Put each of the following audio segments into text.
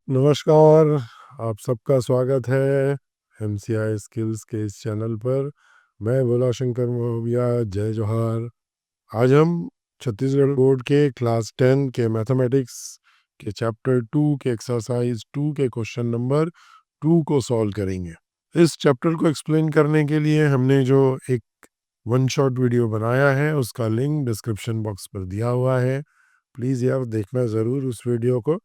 नमस्कार, आप सबका स्वागत है एमसीआई स्किल्स के इस चैनल पर। मैं भोला शंकर महोबिया, जय जोहार। आज हम छत्तीसगढ़ बोर्ड के क्लास 10 के मैथमेटिक्स के चैप्टर 2 के एक्सरसाइज 2 के क्वेश्चन नंबर 2 को सॉल्व करेंगे। इस चैप्टर को एक्सप्लेन करने के लिए हमने जो एक वन शॉट वीडियो बनाया है उसका लिंक डिस्क्रिप्शन बॉक्स पर दिया हुआ है। प्लीज़ यार देखना ज़रूर उस वीडियो को।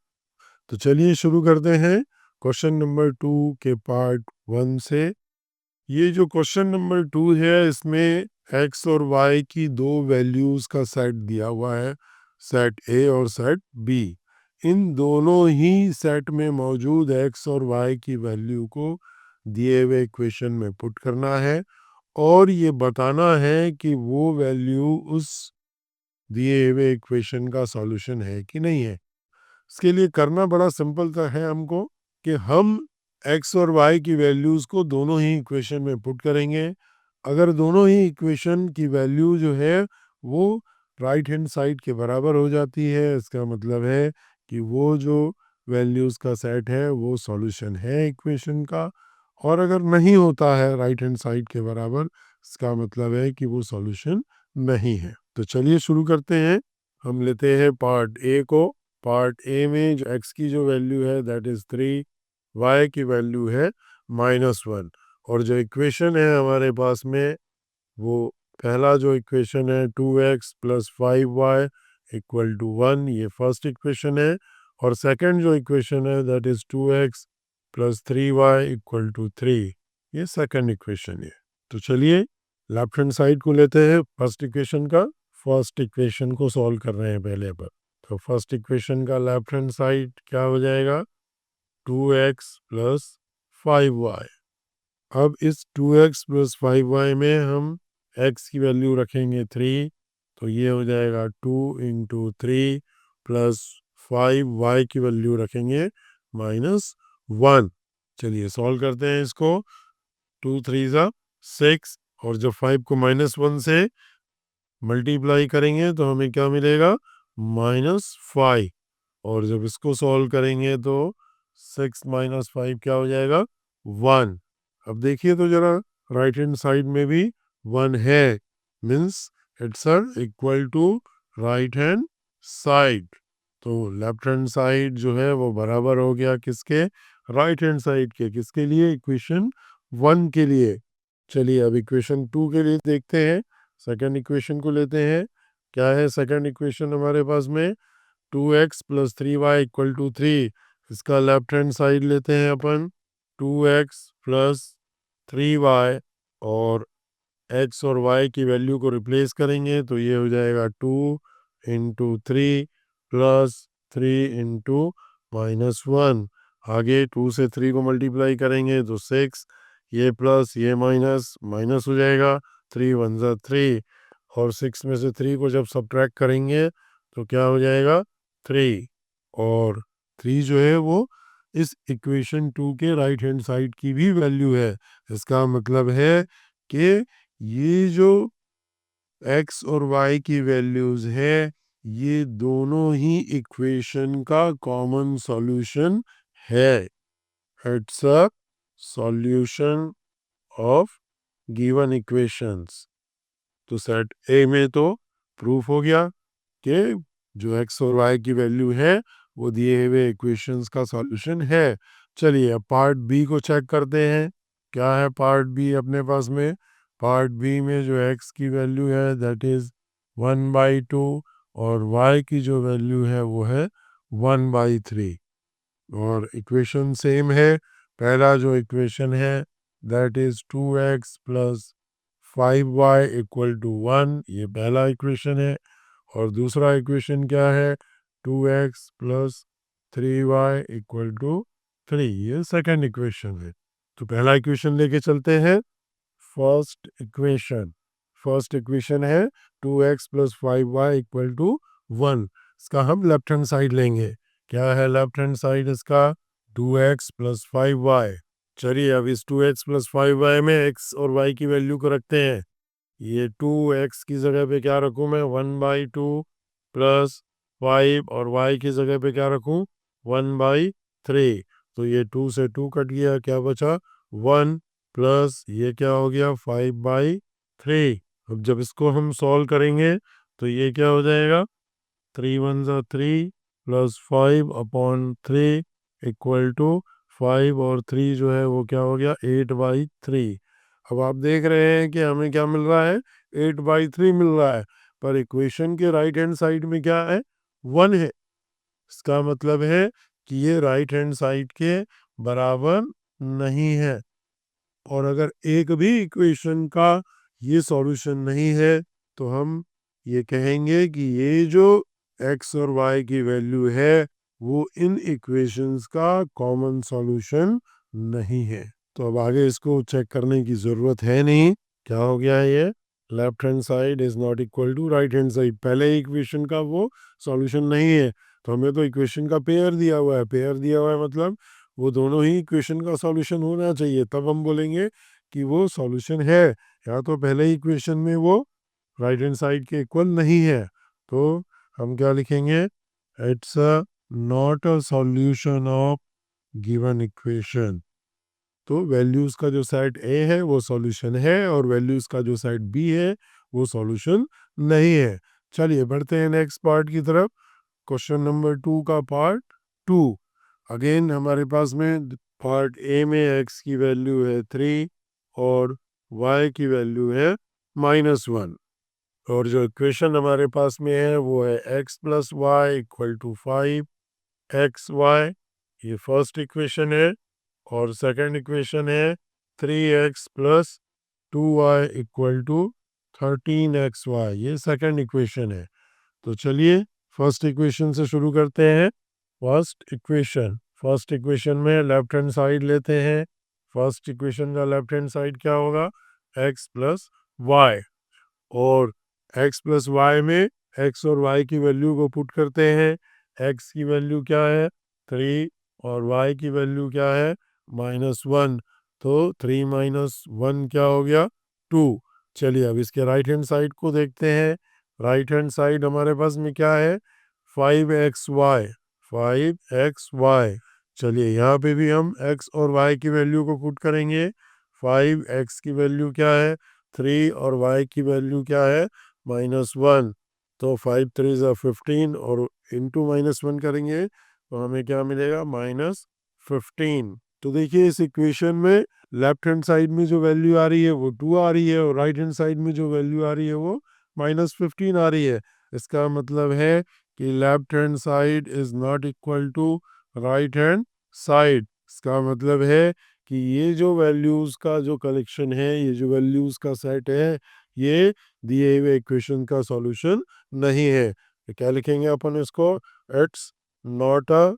तो चलिए शुरू करते हैं क्वेश्चन नंबर 2 के पार्ट 1 से। ये जो क्वेश्चन नंबर 2 है इसमें x और y की दो वैल्यूज़ का सेट दिया हुआ है, सेट A और सेट B। इन दोनों ही सेट में मौजूद x और y की वैल्यू को दिए हुए इक्वेशन में पुट करना है और ये बताना है कि वो वैल्यू उस दिए हुए इक्वेशन का सॉल्यूशन है कि नहीं है। इसके लिए करना बड़ा सिंपल था है हमको कि हम x और y की वैल्यूज़ को दोनों ही इक्वेशन में पुट करेंगे। अगर दोनों ही इक्वेशन की वैल्यू जो है वो राइट हैंड साइड के बराबर हो जाती है, इसका मतलब है कि वो जो वैल्यूज़ का सेट है वो सॉल्यूशन है इक्वेशन का। और अगर नहीं होता है राइट हैंड साइड के बराबर, इसका मतलब है कि वो सॉल्यूशन नहीं है। तो चलिए शुरू करते हैं। हम लेते हैं पार्ट ए को। पार्ट ए में जो x की जो वैल्यू है दैट इज़ 3, y की वैल्यू है -1 और जो इक्वेशन है हमारे पास में वो पहला जो इक्वेशन है 2x + 5y = 1, ये फर्स्ट इक्वेशन है। और सेकंड जो इक्वेशन है दैट इज़ 2x + 3y = 3, ये सेकंड इक्वेशन है। तो चलिए लेफ्ट हैंड साइड को लेते हैं फर्स्ट इक्वेशन का। फर्स्ट इक्वेशन को सॉल्व कर रहे हैं पहले पर। तो फर्स्ट इक्वेशन का लेफ्ट हैंड साइड क्या हो जाएगा, 2x + 5y। अब इस 2x + 5y में हम x की वैल्यू रखेंगे 3, तो ये हो जाएगा 2 × 3 + 5y की वैल्यू रखेंगे -1। चलिए सॉल्व करते हैं इसको। 2 3 ज़ा 6 और जब 5 को -1 से मल्टीप्लाई करेंगे तो हमें क्या मिलेगा, -5। और जब इसको सॉल्व करेंगे तो 6 - 5 क्या हो जाएगा, 1। अब देखिए तो जरा राइट हैंड साइड में भी 1 है, means it's equal to right hand side. तो लेफ्ट हैंड साइड जो है वो बराबर हो गया किसके, राइट हैंड साइड के। किसके लिए, इक्वेशन 1 के लिए। चलिए अब इक्वेशन 2 के लिए देखते हैं। सेकंड इक्वेशन को लेते हैं। क्या है सेकंड इक्वेशन हमारे पास में, 2x + 3y = 3। इसका लेफ्ट हैंड साइड लेते हैं अपन, 2x + 3y और x और y की वैल्यू को रिप्लेस करेंगे तो ये हो जाएगा 2 × 3 + 3 × -1। आगे 2 से 3 को मल्टीप्लाई करेंगे तो 6, ये प्लस ये माइनस, माइनस हो जाएगा, 3 1 ज़ा 3 और 6 में से 3 को जब सब्ट्रैक्ट करेंगे तो क्या हो जाएगा, 3। और 3 जो है वो इस इक्वेशन 2 के राइट हैंड साइड की भी वैल्यू है। इसका मतलब है कि ये जो x और y की वैल्यूज़ है ये दोनों ही इक्वेशन का कॉमन सॉल्यूशन है। It's a solution of given equations. तो सेट ए में तो प्रूफ हो गया कि जो x और y की वैल्यू है वो दिए हुए इक्वेशंस का सॉल्यूशन है। चलिए अब पार्ट बी को चेक करते हैं। क्या है पार्ट बी अपने पास में। पार्ट बी में जो x की वैल्यू है दैट इज़ 1/2 और y की जो वैल्यू है वो है 1/3 और इक्वेशन सेम है। पहला जो इक्वेशन है दैट इज़ 2x + 5y = 1, ये पहला इक्वेशन है। और दूसरा इक्वेशन क्या है, 2x + 3y = 3, ये सेकंड इक्वेशन है। तो पहला इक्वेशन लेके चलते हैं। फर्स्ट इक्वेशन है 2x + 5y = 1। इसका हम लेफ्ट हैंड साइड लेंगे। क्या है लेफ्ट हैंड साइड इसका, 2x + 5y। चलिए अब इस 2x + 5y में x और y की वैल्यू को रखते हैं। ये 2x की जगह पे क्या रखूँ मैं, 1/2 प्लस 5, और y की जगह पे क्या रखूँ, 1/3। तो ये 2 से 2 कट गया, क्या बचा 1, प्लस ये क्या हो गया 5/3। अब जब इसको हम सॉल्व करेंगे तो ये क्या हो जाएगा, 3 1 3 प्लस 5/3 इक्वल टू 5 और 3 जो है वो क्या हो गया 8/3। अब आप देख रहे हैं कि हमें क्या मिल रहा है, 8/3 मिल रहा है, पर इक्वेशन के राइट हैंड साइड में क्या है, 1 है। इसका मतलब है कि ये राइट हैंड साइड के बराबर नहीं है। और अगर एक भी इक्वेशन का ये सॉल्यूशन नहीं है तो हम ये कहेंगे कि ये जो x और y की वैल्यू है वो इन इक्वेशंस का कॉमन सॉल्यूशन नहीं है। तो अब आगे इसको चेक करने की ज़रूरत है नहीं। क्या हो गया है ये, left hand side is not equal to right hand side. पहले इक्वेशन का वो सॉल्यूशन नहीं है, तो हमें तो इक्वेशन का पेयर दिया हुआ है। पेयर दिया हुआ है मतलब वो दोनों ही इक्वेशन का सॉल्यूशन होना चाहिए, तब हम बोलेंगे कि वो सॉल्यूशन है। या तो पहले इक्वेशन में वो राइट हैंड साइड के इक्वल नहीं है, तो हम क्या लिखेंगे, it's a not a solution of given equation. तो वैल्यूज का जो साइड ए है वो सॉल्यूशन है, और वैल्यूज का जो साइड बी है वो सॉल्यूशन नहीं है। चलिए बढ़ते हैं नेक्स्ट पार्ट की तरफ। क्वेश्चन नंबर 2 का पार्ट 2। अगेन हमारे पास में पार्ट ए में x की वैल्यू है 3 और y की वैल्यू है -1। और जो इक्वेशन हमारे पास में है वो है x plus Y equal to 5xy, ये फर्स्ट इक्वेशन है। और सेकंड इक्वेशन है 3x plus 2y equal to 13xy, ये सेकंड इक्वेशन है। तो चलिए फर्स्ट इक्वेशन से शुरू करते हैं। फर्स्ट इक्वेशन में लेफ्ट हैंड साइड लेते हैं। फर्स्ट इक्वेशन का लेफ्ट हैंड साइड क्या होगा, x प्लस वाई। और x प्लस वाई में x और y की वैल्यू को पुट करते हैं। x की वैल्यू क्या है 3 और y की वैल्यू क्या है -1। तो 3 माइनस 1 क्या हो गया 2। चलिए अब इसके राइट हैंड साइड को देखते हैं। राइट हैंड साइड हमारे पास में क्या है 5xy। चलिए यहाँ पे भी हम x और y की वैल्यू को पुट करेंगे। 5x की वैल्यू क्या है 3 और y की वैल्यू क्या है -1। तो 5 3 ज़ा 15 और इंटू -1 करेंगे तो हमें क्या मिलेगा -15। तो देखिए इस इक्वेशन में लेफ्ट हैंड साइड में जो वैल्यू आ रही है वो 2 आ रही है, और राइट हैंड साइड में जो वैल्यू आ रही है वो -15 आ रही है। इसका मतलब है कि left hand side is not equal to right hand side. इसका मतलब है कि ये जो वैल्यूज का जो कलेक्शन है, ये जो वैल्यूज का सेट है, ये दिए हुए इक्वेशन का सॉल्यूशन नहीं है। तो क्या लिखेंगे अपन इसको, it's not a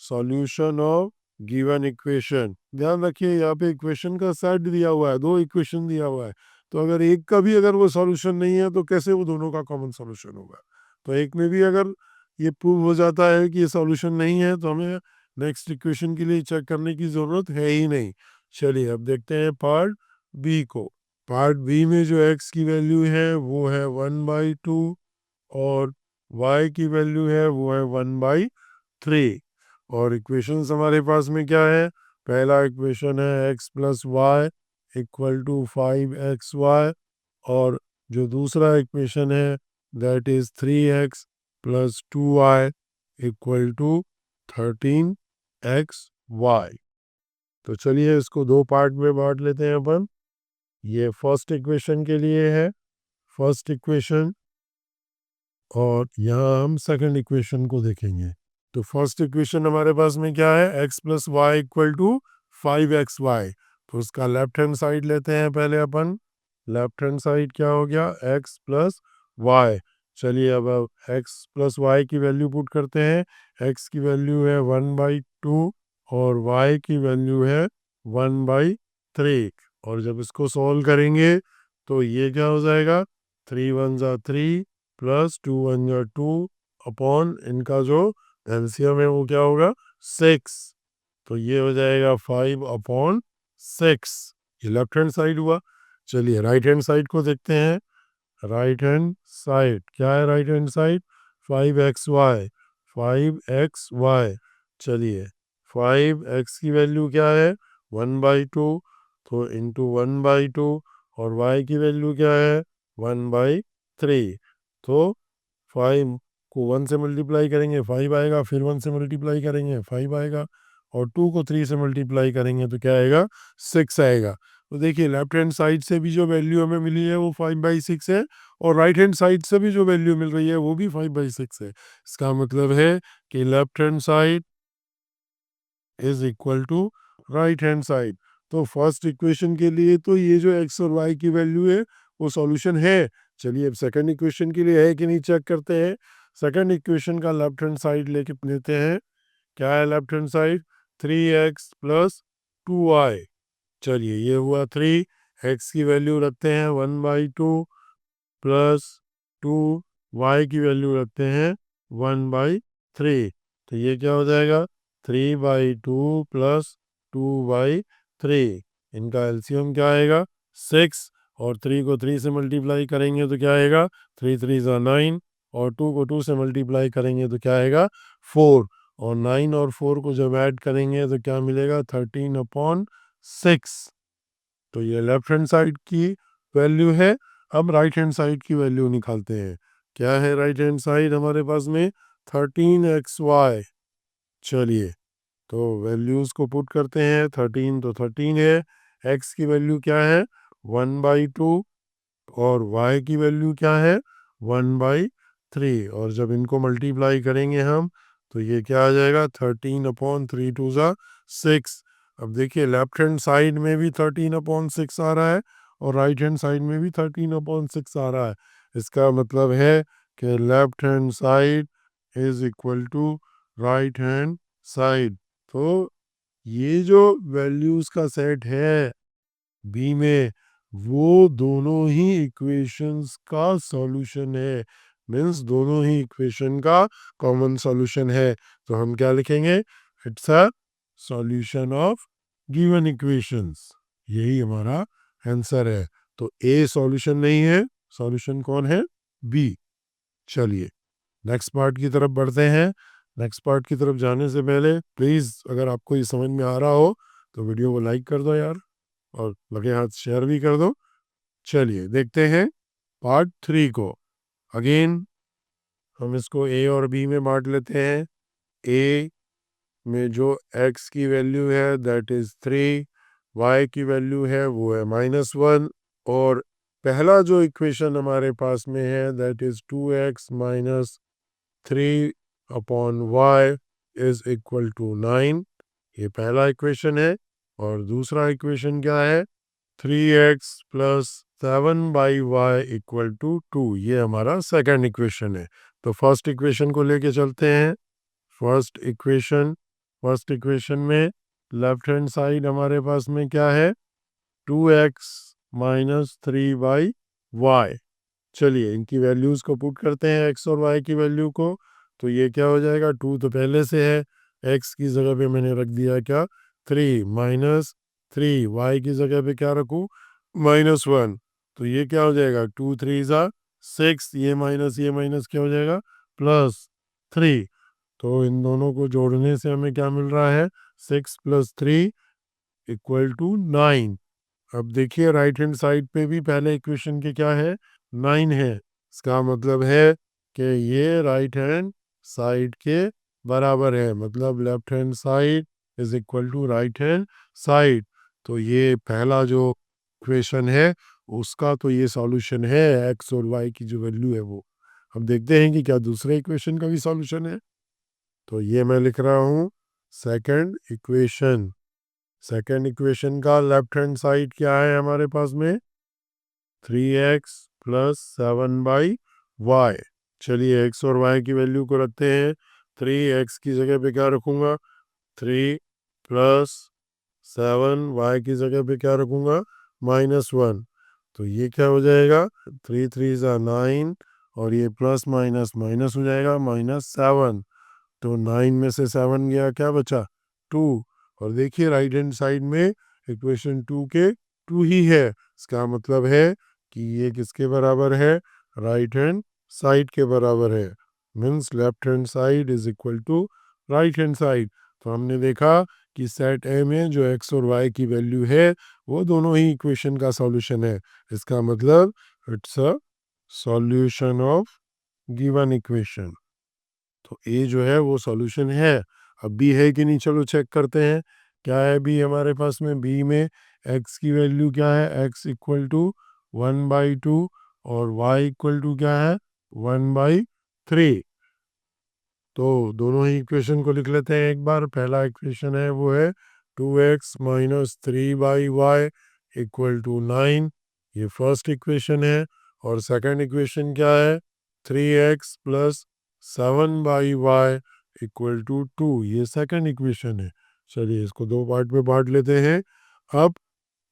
solution of given equation. ध्यान रखिए यहाँ पे इक्वेशन का सेट दिया हुआ है, दो इक्वेशन दिया हुआ है। तो अगर एक का भी अगर वो सॉल्यूशन नहीं है तो कैसे वो दोनों का कॉमन सॉल्यूशन होगा। तो एक में भी अगर ये प्रूव हो जाता है कि ये सॉल्यूशन नहीं है तो हमें नेक्स्ट इक्वेशन के लिए चेक करने की ज़रूरत है ही नहीं। चलिए अब देखते हैं पार्ट बी को। पार्ट बी में जो x की वैल्यू है वो है 1/2 और y की वैल्यू है वो है 1/3। और इक्वेशंस हमारे पास में क्या है, पहला इक्वेशन है x plus Y equal to 5xy, और जो दूसरा इक्वेशन है that is 3x plus 2y equal to 13xy। तो चलिए इसको दो पार्ट में बांट लेते हैं अपन। ये फर्स्ट इक्वेशन के लिए है, फर्स्ट इक्वेशन, और यहाँ हम सेकंड इक्वेशन को देखेंगे। तो फर्स्ट इक्वेशन हमारे पास में क्या है, x plus Y equal to 5xy। तो उसका लेफ्ट हैंड साइड लेते हैं पहले अपन। लेफ्ट हैंड साइड क्या हो गया, x प्लस वाई। चलिए अब x प्लस वाई की वैल्यू पुट करते हैं। x की वैल्यू है 1/2 और y की वैल्यू है 1/3। और जब इसको सॉल्व करेंगे तो ये क्या हो जाएगा, 3 1 ज़ा 3 प्लस 2 1 ज़ा 2 अपॉन इनका जो एलसीएम है वो क्या होगा 6। तो ये हो जाएगा 5/6। ये लेफ्ट हैंड साइड हुआ। चलिए राइट हैंड साइड को देखते हैं। राइट हैंड साइड क्या है? Right hand side 5xy, 5xy। चलिए 5x की वैल्यू क्या है? 1/2, तो इंटू 1/2, और y की वैल्यू क्या है? 1/3। तो 5 को 1 से मल्टीप्लाई करेंगे 5 आएगा, फिर 1 से मल्टीप्लाई करेंगे 5 आएगा, और 2 को 3 से मल्टीप्लाई करेंगे तो क्या आएगा? 6 आएगा। तो देखिए लेफ्ट हैंड साइड से भी जो वैल्यू हमें मिली है वो 5/6 है, और राइट हैंड साइड से भी जो वैल्यू मिल रही है वो भी 5/6 है। इसका मतलब है कि left hand side is equal to right hand side. तो फर्स्ट इक्वेशन के लिए तो ये जो x और y की वैल्यू है वो सॉल्यूशन है। चलिए अब सेकंड इक्वेशन के लिए है कि नहीं चेक करते हैं। सेकंड इक्वेशन का लेफ्ट हैंड साइड लेके लेते हैं। क्या है left hand side? 3x plus 2y। चलिए ये हुआ 3, x की वैल्यू रखते हैं 1/2 प्लस 2, y की वैल्यू रखते हैं 1/3। तो ये क्या हो जाएगा? 3/2 प्लस 2/3। इनका एलसीएम क्या आएगा? 6, और 3 को 3 से मल्टीप्लाई करेंगे तो क्या आएगा? 3 3 ज़ा 9, और 2 को 2 से मल्टीप्लाई करेंगे तो क्या आएगा? 4, और 9 और 4 को जब ऐड करेंगे तो क्या मिलेगा? 13/6। तो ये लेफ्ट हैंड साइड की वैल्यू है। अब राइट हैंड साइड की वैल्यू निकालते हैं। क्या है राइट हैंड साइड हमारे पास में? 13xy। चलिए तो वैल्यूज को पुट करते हैं। 13 तो 13 है, x की वैल्यू क्या है? 1/2, और y की वैल्यू क्या है? 1/3, और जब इनको मल्टीप्लाई करेंगे हम तो ये क्या आ जाएगा? 13/3 2 ज़ा 6। अब देखिए लेफ्ट हैंड साइड में भी 13/6 आ रहा है, और राइट हैंड साइड में भी 13/6 आ रहा है। इसका मतलब है कि left hand side is equal to right hand side. तो ये जो वैल्यूज का सेट है बी में, वो दोनों ही इक्वेशंस का सॉल्यूशन है। मीन्स दोनों ही इक्वेशन का कॉमन सॉल्यूशन है। तो हम क्या लिखेंगे? It's a solution of given equations. यही हमारा आंसर है। तो ए सॉल्यूशन नहीं है, सॉल्यूशन कौन है? बी। चलिए नेक्स्ट पार्ट की तरफ बढ़ते हैं। नेक्स्ट पार्ट की तरफ जाने से पहले प्लीज़ अगर आपको ये समझ में आ रहा हो तो वीडियो को लाइक कर दो यार, और लगे हाथ शेयर भी कर दो। चलिए देखते हैं पार्ट 3 को। अगेन हम इसको ए और बी में बांट लेते हैं। ए में जो x की वैल्यू है दैट इज 3, y की वैल्यू है वो है -1, और पहला जो इक्वेशन हमारे पास में है that is 2x minus 3/y is equal to 9। ये पहला इक्वेशन है। और दूसरा इक्वेशन क्या है? 3x plus 7/y equal to 2। ये हमारा सेकंड इक्वेशन है। तो फर्स्ट इक्वेशन को लेके चलते हैं। फर्स्ट इक्वेशन में लेफ्ट हैंड साइड हमारे पास में क्या है? 2x minus 3/y। चलिए इनकी वैल्यूज़ को पुट करते हैं, x और y की वैल्यू को। तो ये क्या हो जाएगा? 2 तो पहले से है, x की जगह पे मैंने रख दिया क्या? 3 माइनस 3, y की जगह पे क्या रखूँ? -1। तो ये क्या हो जाएगा? 2 3 ज़ा 6, ये माइनस क्या हो जाएगा? +3। तो इन दोनों को जोड़ने से हमें क्या मिल रहा है? 6 + 3 इक्वल टू 9। अब देखिए राइट हैंड साइड पे भी पहले इक्वेशन के क्या है? 9 है। इसका मतलब है कि ये राइट हैंड साइड के बराबर है, मतलब left hand side is equal to right hand side. तो ये पहला जो इक्वेशन है उसका तो ये सॉल्यूशन है, एक्स और वाई की जो वैल्यू है वो। अब देखते हैं कि क्या दूसरे इक्वेशन का भी सॉल्यूशन है। तो ये मैं लिख रहा हूँ सेकंड इक्वेशन। सेकंड इक्वेशन का लेफ्ट हैंड साइड क्या है हमारे पास में? 3x plus 7/y। चलिए x और y की वैल्यू को रखते हैं। 3x की जगह पे क्या रखूँगा? 3 प्लस 7, y की जगह पे क्या रखूँगा? -1। तो ये क्या हो जाएगा? 3 3 ज़ा 9, और ये प्लस माइनस माइनस हो जाएगा, -7। तो 9 में से 7 गया, क्या बचा? 2। और देखिए राइट हैंड साइड में इक्वेशन 2 के टू ही है, इसका मतलब है कि ये किसके बराबर है, राइट हैंड साइड के बराबर है। Means left hand side is equal to right hand side. तो हमने देखा कि सेट ए में जो एक्स और वाई की वैल्यू है वो दोनों ही इक्वेशन का सॉल्यूशन है। इसका मतलब it's a solution of given equation. तो ए जो है वो सॉल्यूशन है। अब बी है कि नहीं, चलो चेक करते हैं। क्या है बी हमारे पास में, बी में एक्स की वैल्यू क्या है, एक्स इक्वल टू 1/2 और वाई इक्वल टू क्या है 1/3। तो दोनों ही इक्वेशन को लिख लेते हैं एक बार। पहला इक्वेशन है वो है 2x minus 3/y equal to 9, ये फर्स्ट इक्वेशन है। और सेकंड इक्वेशन क्या है, 3x plus 7/y equal to 2, ये सेकंड इक्वेशन है। चलिए इसको दो पार्ट में बांट लेते हैं। अब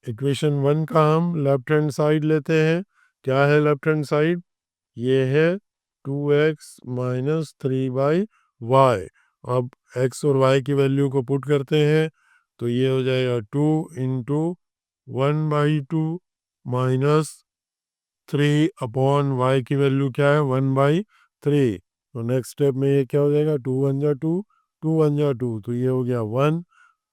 इक्वेशन वन का हम लेफ्ट हैंड साइड लेते हैं। क्या है लेफ्ट हैंड साइड, ये है 2x माइनस 3/y। अब x और y की वैल्यू को पुट करते हैं तो ये हो जाएगा 2 इंटू 1/2 माइनस 3/y की वैल्यू क्या है 1/3। तो नेक्स्ट स्टेप में ये क्या हो जाएगा, 2 1 जा 2, 2 1 जा 2, तो ये हो गया 1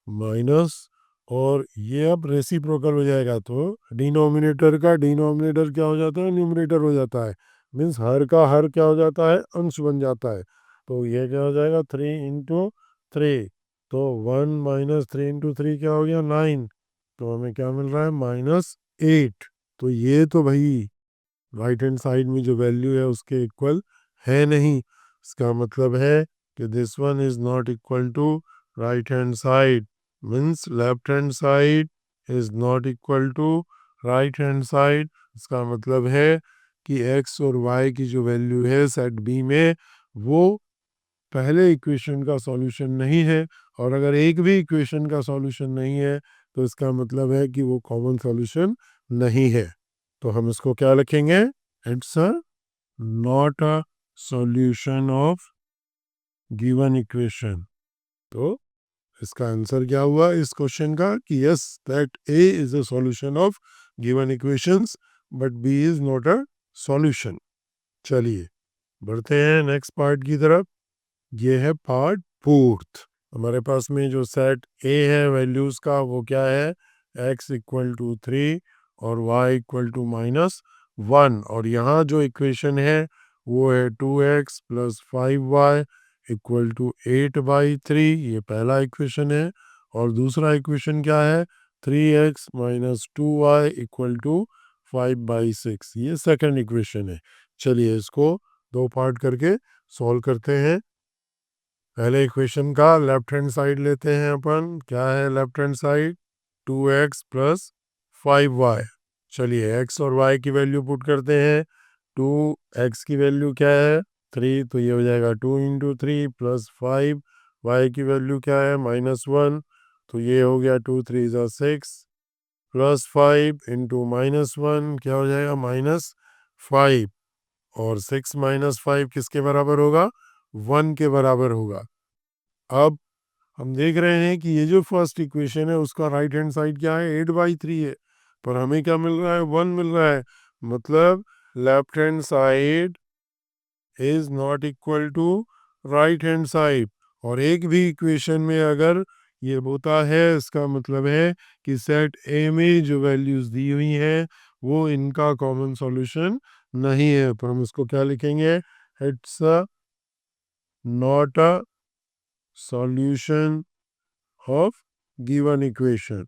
माइनस, और ये अब रेसिप्रोकल हो जाएगा तो डिनोमिनेटर का डिनोमिनेटर क्या हो जाता है, न्यूमरेटर हो जाता है। मीन्स हर का हर क्या हो जाता है, अंश बन जाता है। तो ये क्या हो जाएगा 3 इंटू 3, तो 1 - 3 इंटू 3 क्या हो गया 9। तो हमें क्या मिल रहा है -8। तो ये तो भाई राइट हैंड साइड में जो वैल्यू है उसके इक्वल है नहीं। इसका मतलब है कि this one is not equal to right hand side. Means left hand side is not equal to right hand side. इसका मतलब है कि एक्स और वाई की जो वैल्यू है सेट बी में वो पहले इक्वेशन का सॉल्यूशन नहीं है। और अगर एक भी इक्वेशन का सॉल्यूशन नहीं है तो इसका मतलब है कि वो कॉमन सॉल्यूशन नहीं है। तो हम इसको क्या लिखेंगे, it's a not a solution of given equation. तो इसका आंसर क्या हुआ इस क्वेश्चन का कि yes that A is a solution of given equations but B is not a solution. चलिए बढ़ते हैं नेक्स्ट पार्ट की तरफ। ये है पार्ट फोर्थ। हमारे पास में जो सेट ए है वैल्यूज का वो क्या है, x इक्वल टू 3 और y इक्वल टू -1। और यहाँ जो इक्वेशन है वो है 2x plus 5y equal to 8/3, ये पहला इक्वेशन है। और दूसरा इक्वेशन क्या है, 3x minus 2y equal to 5/6, ये सेकंड इक्वेशन है। चलिए इसको दो पार्ट करके सॉल्व करते हैं। पहले इक्वेशन का लेफ्ट हैंड साइड लेते हैं अपन। क्या है left hand side, 2x plus 5y। चलिए x और y की वैल्यू पुट करते हैं। 2x की वैल्यू क्या है 3, तो ये हो जाएगा 2 × 3 प्लस 5। y की वैल्यू क्या है -1, तो ये हो गया 2 × 3 = 6 प्लस 5 इंटू -1 क्या हो जाएगा -5। और 6 - 5 किसके बराबर होगा, 1 के बराबर होगा। अब हम देख रहे हैं कि ये जो फर्स्ट इक्वेशन है उसका राइट हैंड साइड क्या है 8/3 है, पर हमें क्या मिल रहा है 1 मिल रहा है। मतलब left hand side is not equal to right hand side. और एक भी इक्वेशन में अगर ये होता है इसका मतलब है कि सेट ए में जो वैल्यूज दी हुई हैं वो इनका कॉमन सॉल्यूशन नहीं है। तो हम इसको क्या लिखेंगे, it's not a solution of given equation.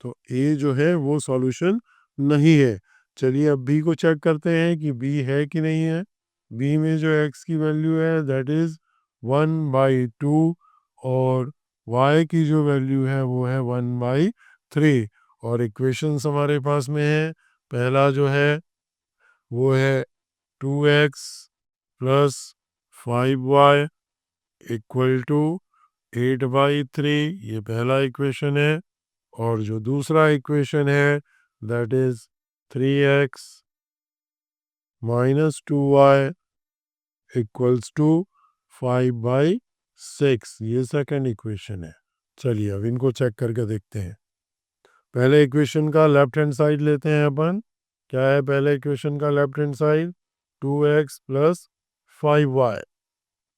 तो ए जो है वो सॉल्यूशन नहीं है। चलिए अब बी को चेक करते हैं कि बी है कि नहीं है। बी में जो एक्स की वैल्यू है दैट इज 1/2 और वाई की जो वैल्यू है वो है 1/3। और इक्वेशंस हमारे पास में है। पहला जो है वो है 2x plus 5y equal to 8/3, ये पहला इक्वेशन है। और जो दूसरा इक्वेशन है that is 3x minus 2y equals to 5/6, ये सेकंड इक्वेशन है। चलिए अब इनको चेक करके देखते हैं। पहले इक्वेशन का लेफ्ट हैंड साइड लेते हैं अपन। क्या है पहले इक्वेशन का left hand side? 2x plus 5y।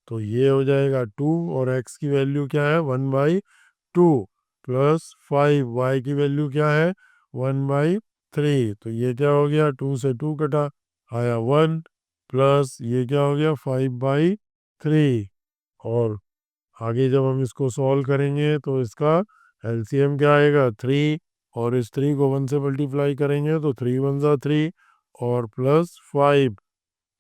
तो ये हो जाएगा 2 और x की वैल्यू क्या है 1/2 प्लस 5y की वैल्यू क्या है 1/3। तो ये क्या हो गया 2 से 2 कटा आया 1 प्लस ये क्या हो गया 5/3। और आगे जब हम इसको सॉल्व करेंगे तो इसका एलसीएम क्या आएगा 3 और इस 3 को 1 से मल्टीप्लाई करेंगे तो 3 1 ज़ा 3 और प्लस 5।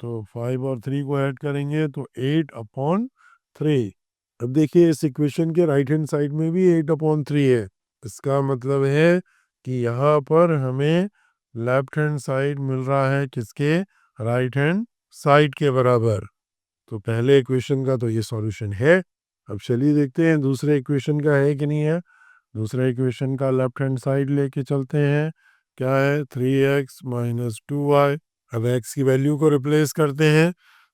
तो 5 और 3 को ऐड करेंगे तो 8/3। अब देखिए इस इक्वेशन के राइट हैंड साइड में भी 8/3 है। इसका मतलब है कि यहाँ पर हमें लेफ्ट हैंड साइड मिल रहा है किसके? राइट हैंड साइड के बराबर। तो पहले इक्वेशन का तो ये सॉल्यूशन है। अब चलिए देखते हैं दूसरे इक्वेशन का है कि नहीं है। दूसरे इक्वेशन का लेफ्ट हैंड साइड लेके चलते हैं। क्या है 3x माइनस 2y। अब x की वैल्यू को रिप्लेस करते हैं।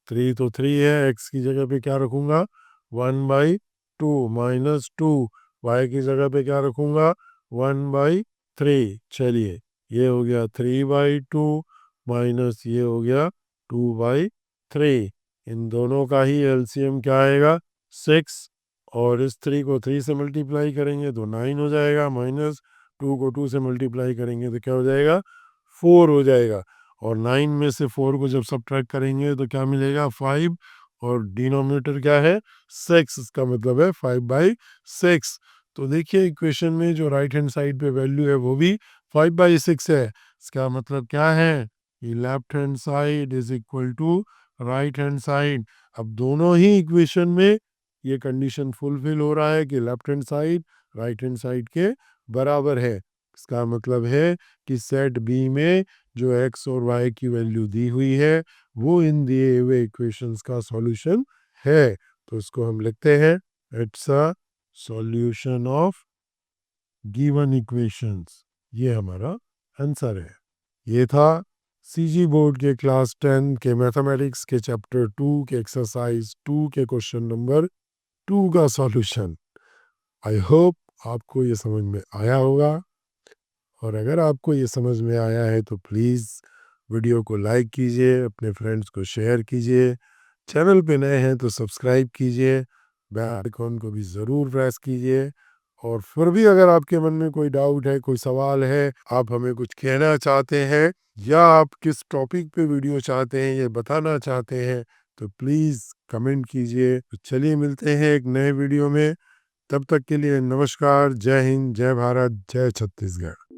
3 तो 3 है, x की जगह पे क्या रखूँगा 1/2 माइनस 2 y की जगह पे क्या रखूँगा 1/3। चलिए ये हो गया 3/2 माइनस ये हो गया 2/3। इन दोनों का ही एलसीएम क्या आएगा 6 और इस 3 को 3 से मल्टीप्लाई करेंगे तो 9 हो जाएगा माइनस 2 को 2 से मल्टीप्लाई करेंगे तो क्या हो जाएगा 4 हो जाएगा। और 9 में से 4 को जब सब्ट्रैक्ट करेंगे तो क्या मिलेगा 5 और डिनोमिनेटर क्या है 6। इसका मतलब है 5/6। तो देखिए इक्वेशन में जो राइट हैंड साइड पे वैल्यू है वो भी 5/6 है। इसका मतलब क्या है कि left hand side is equal to right hand side. अब दोनों ही इक्वेशन में ये कंडीशन फुलफिल हो रहा है कि left hand side right hand side के बराबर है। इसका मतलब है कि सेट बी में जो एक्स और वाई की वैल्यू दी हुई है वो इन दिए हुए इक्वेशंस का सॉल्यूशन है। तो इसको हम लिखते हैं it's a solution of given equations. ये हमारा आंसर है। ये था सीजी बोर्ड के क्लास 10 के मैथमेटिक्स के चैप्टर 2 के एक्सरसाइज 2 के क्वेश्चन नंबर 2 का सॉल्यूशन। आई होप आपको ये समझ में आया होगा। और अगर आपको ये समझ में आया है तो प्लीज़ वीडियो को लाइक कीजिए, अपने फ्रेंड्स को शेयर कीजिए, चैनल पे नए हैं तो सब्सक्राइब कीजिए, बेल आइकॉन को भी ज़रूर प्रेस कीजिए। और फिर भी अगर आपके मन में कोई डाउट है, कोई सवाल है, आप हमें कुछ कहना चाहते हैं या आप किस टॉपिक पे वीडियो चाहते हैं ये बताना चाहते हैं तो प्लीज़ कमेंट कीजिए। तो चलिए मिलते हैं एक नए वीडियो में। तब तक के लिए नमस्कार, जय हिंद, जय भारत, जय छत्तीसगढ़।